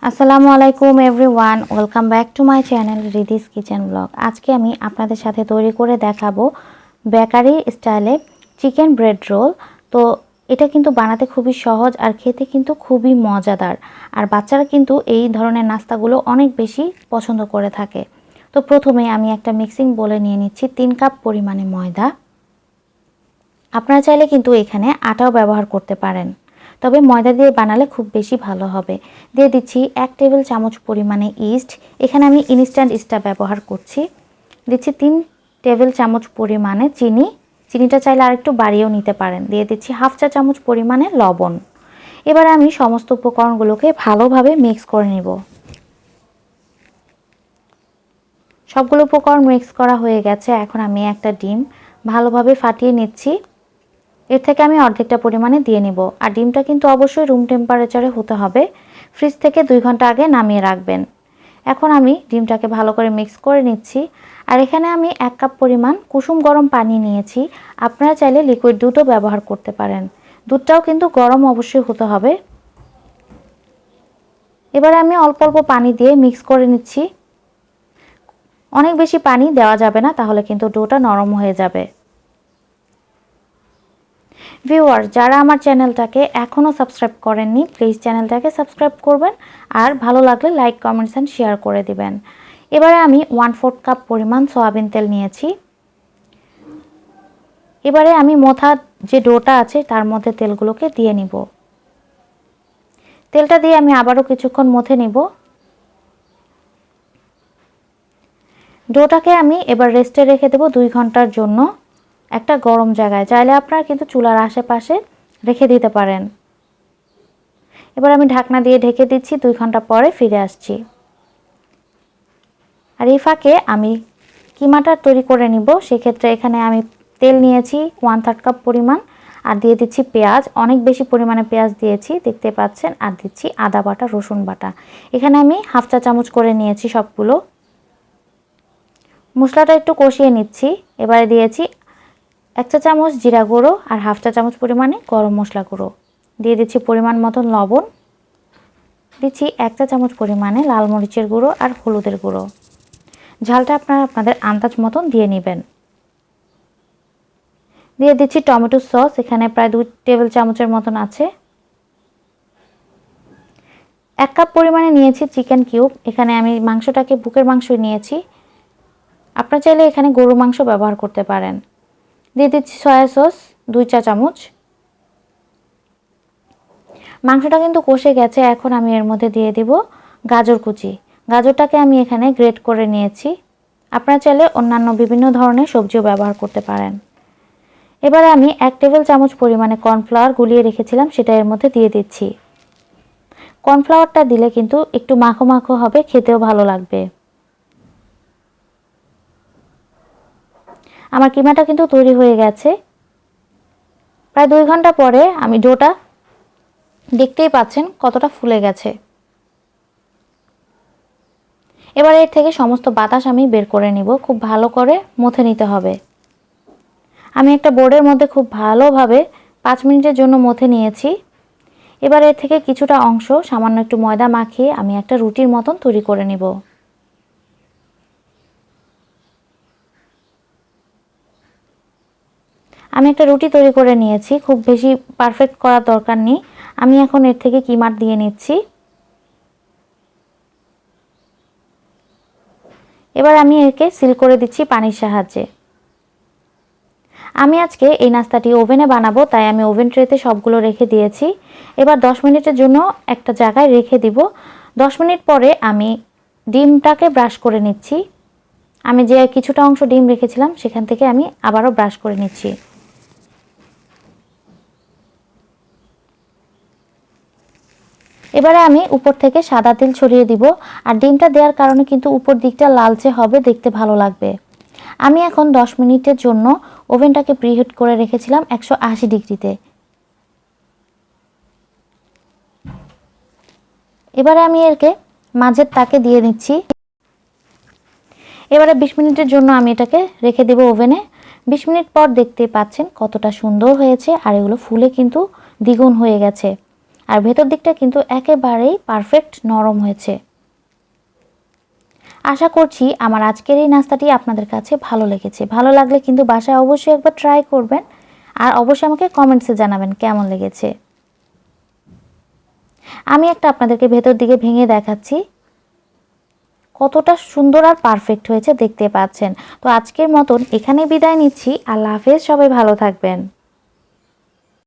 আসসালামু আলাইকুম everyone, welcome back to my channel Ridi's kitchen vlog. আজকে আমি আপনাদের সাথে তৈরি করে দেখাবো বেকারি স্টাইলে চিকেন ব্রেড রোল। তো এটা কিন্তু বানাতে খুবই সহজ আর খেতে কিন্তু খুবই মজাদার, আর বাচ্চারা কিন্তু এই ধরনের নাস্তাগুলো অনেক বেশি পছন্দ করে থাকে। তো প্রথমে আমি একটা মিক্সিং বোলে নিয়ে নিচ্ছি 3 কাপ পরিমাণে ময়দা। আপনারা চাইলে কিন্তু এখানে আটাও ব্যবহার করতে পারেন, তবে ময়দা দিয়ে বানালে খুব বেশি ভালো হবে। দিয়ে দিচ্ছি 1 টেবিল চামচ পরিমাণে ইস্ট, এখানে আমি ইনস্ট্যান্ট ইস্টটা ব্যবহার করছি। দিচ্ছি 3 টেবিল চামচ পরিমাণে চিনি, চিনিটা চাইলে আরেকটু বাড়িয়েও নিতে পারেন। দিয়ে দিচ্ছি হাফ চা চামচ পরিমাণে লবণ। এবার আমি সমস্ত উপকরণগুলোকে ভালোভাবে মিক্স করে নেব। সবগুলো উপকরণ মিক্স করা হয়ে গেছে, এখন আমি একটা ডিম ভালোভাবে ফাটিয়ে নিচ্ছি। এর থেকে আমি অর্ধেকটা পরিমাণে দিয়ে নিব, আর ডিমটা কিন্তু অবশ্যই রুম টেম্পারেচারে হতে হবে। ফ্রিজ থেকে 2 ঘন্টা আগে নামিয়ে রাখবেন। এখন আমি ডিমটাকে ভালো করে মিক্স করে নিচ্ছি, আর এখানে আমি 1 কাপ পরিমাণ কুসুম গরম পানি নিয়েছি। আপনারা চাইলে লিকুইড দুধও ব্যবহার করতে পারেন, দুধটাও কিন্তু গরম অবশ্যই হতে হবে। এবারে আমি অল্প অল্প পানি দিয়ে মিক্স করে নিচ্ছি। অনেক বেশি পানি দেওয়া যাবে না, তাহলে কিন্তু ডোটা নরম হয়ে যাবে। ভিউয়ার্স, যারা আমার চ্যানেলটাকে এখনও সাবস্ক্রাইব করেননি, প্লিজ চ্যানেলটাকে সাবস্ক্রাইব করবেন, আর ভালো লাগলে লাইক, কমেন্টস অ্যান্ড শেয়ার করে দিবেন। এবারে আমি 1/4 কাপ পরিমাণ সয়াবিন তেল নিয়েছি। এবারে আমি মথা যে ডোটা আছে তার মধ্যে তেলগুলোকে দিয়ে নিব। তেলটা দিয়ে আমি আবারও কিছুক্ষণ মথে নিব। ডোটাকে আমি এবার রেস্টে রেখে দেব 2 ঘন্টার জন্য একটা গরম জায়গায়। চাইলে আপনারা কিন্তু চুলার আশেপাশে রেখে দিতে পারেন। এবার আমি ঢাকনা দিয়ে ঢেকে দিচ্ছি, 2 ঘন্টা পরে ফিরে আসছি। আর এই ফাঁকে আমি কিমাটা তৈরি করে নিব। সেক্ষেত্রে এখানে আমি তেল নিয়েছি 1/3 কাপ পরিমাণ, আর দিয়ে দিচ্ছি পেঁয়াজ, অনেক বেশি পরিমাণে পেঁয়াজ দিয়েছি দেখতে পাচ্ছেন। আর দিচ্ছি আদা বাটা, রসুন বাটা, এখানে আমি হাফ চা চামচ করে নিয়েছি সবগুলো। মশলাটা একটু কষিয়ে নিচ্ছি। এবারে দিয়েছি 1 চা চামচ জিরা গুঁড়ো আর হাফ চা চামচ পরিমাণে গরম মশলা গুঁড়ো। দিয়ে দিচ্ছি পরিমাণ মতন লবণ, দিচ্ছি 1 চা চামচ পরিমাণে লাল মরিচের গুঁড়ো আর হলুদের গুঁড়ো। ঝালটা আপনারা আপনাদের আন্দাজ মতন দিয়ে নেবেন। দিয়ে দিচ্ছি টমেটো সস, এখানে প্রায় 2 টেবিল চামচের মতন আছে। 1 কাপ পরিমাণে নিয়েছি চিকেন কিউব, এখানে আমি মাংসটাকে বুকের মাংসই নিয়েছি। আপনারা চাইলে এখানে গরুর মাংস ব্যবহার করতে পারেন। দিয়ে দিচ্ছি সয়া সস 2 চা চামচ। মাংসটা কিন্তু কষে গেছে, এখন আমি এর মধ্যে দিয়ে দিব গাজর কুচি। গাজরটাকে আমি এখানে গ্রেট করে নিয়েছি। আপনারা চাইলে অন্যান্য বিভিন্ন ধরনের সবজিও ব্যবহার করতে পারেন। এবারে আমি 1 টেবিল চামচ পরিমাণে কর্নফ্লাওয়ার গুলিয়ে রেখেছিলাম, সেটা এর মধ্যে দিয়ে দিচ্ছি। কর্নফ্লাওয়ারটা দিলে কিন্তু একটু মাখো মাখো হবে, খেতেও ভালো লাগবে। আমার কিমাটা কিন্তু তৈরি হয়ে গেছে। প্রায় 2 ঘন্টা পরে আমি ডোটা দেখতেই পাচ্ছেন কতটা ফুলে গেছে। এবার এর থেকে সমস্ত বাতাস আমি বের করে নিব, খুব ভালো করে মথে নিতে হবে। আমি একটা বোর্ডের মধ্যে খুব ভালোভাবে 5 মিনিটের জন্য মথে নিয়েছি। এবার এর থেকে কিছুটা অংশ সামান্য একটু ময়দা মাখিয়ে আমি একটা রুটির মতন তৈরি করে নিব। আমি একটা রুটি তৈরি করে নিয়েছি, খুব বেশি পারফেক্ট করার দরকার নেই। আমি এখন এর থেকে কিমার দিয়ে নিচ্ছি। এবার আমি একে সিল করে দিচ্ছি পানির সাহায্যে। আমি আজকে এই নাস্তাটি ওভেনে বানাবো, তাই আমি ওভেন ট্রেতে সবগুলো রেখে দিয়েছি। এবার 10 মিনিটের জন্য একটা জায়গায় রেখে দিব। 10 মিনিট পরে আমি ডিমটাকে ব্রাশ করে নিচ্ছি। আমি যে কিছুটা অংশ ডিম রেখেছিলাম সেখান থেকে আমি আবারও ব্রাশ করে নিচ্ছি। এবারে আমি উপর থেকে সাদা তেল ছড়িয়ে দিব, আর ডিমটা দেওয়ার কারণে কিন্তু উপর দিকটা লালচে হবে, দেখতে ভালো লাগবে। আমি এখন 10 মিনিটের জন্য ওভেনটাকে প্রিহিট করে রেখেছিলাম 180 ডিগ্রিতে। এবারে আমি এরকে মাঝের তাকে দিয়ে নিচ্ছি। এবারে 20 মিনিটের জন্য আমি এটাকে রেখে দেব ওভেনে। 20 মিনিট পর দেখতে পাচ্ছেন কতটা সুন্দর হয়েছে, আর এগুলো ফুলে কিন্তু দ্বিগুণ হয়ে গেছে। আর ভেতর দিকটা কিন্তু একেবারেই পারফেক্ট নরম হয়েছে। আশা করছি আমার আজকের এই নাস্তাটি আপনাদের কাছে ভালো লেগেছে। ভালো লাগলে কিন্তু বাসায় অবশ্যই একবার ট্রাই করবেন আর অবশ্যই আমাকে কমেন্টসে জানাবেন কেমন লেগেছে। আমি একটা আপনাদেরকে ভেতর দিকে ভেঙে দেখাচ্ছি কতটা সুন্দর আর পারফেক্ট হয়েছে দেখতে পাচ্ছেন। তো আজকের মতন এখানেই বিদায় নিচ্ছি। আল্লাহ হাফেজ, সবাই ভালো থাকবেন।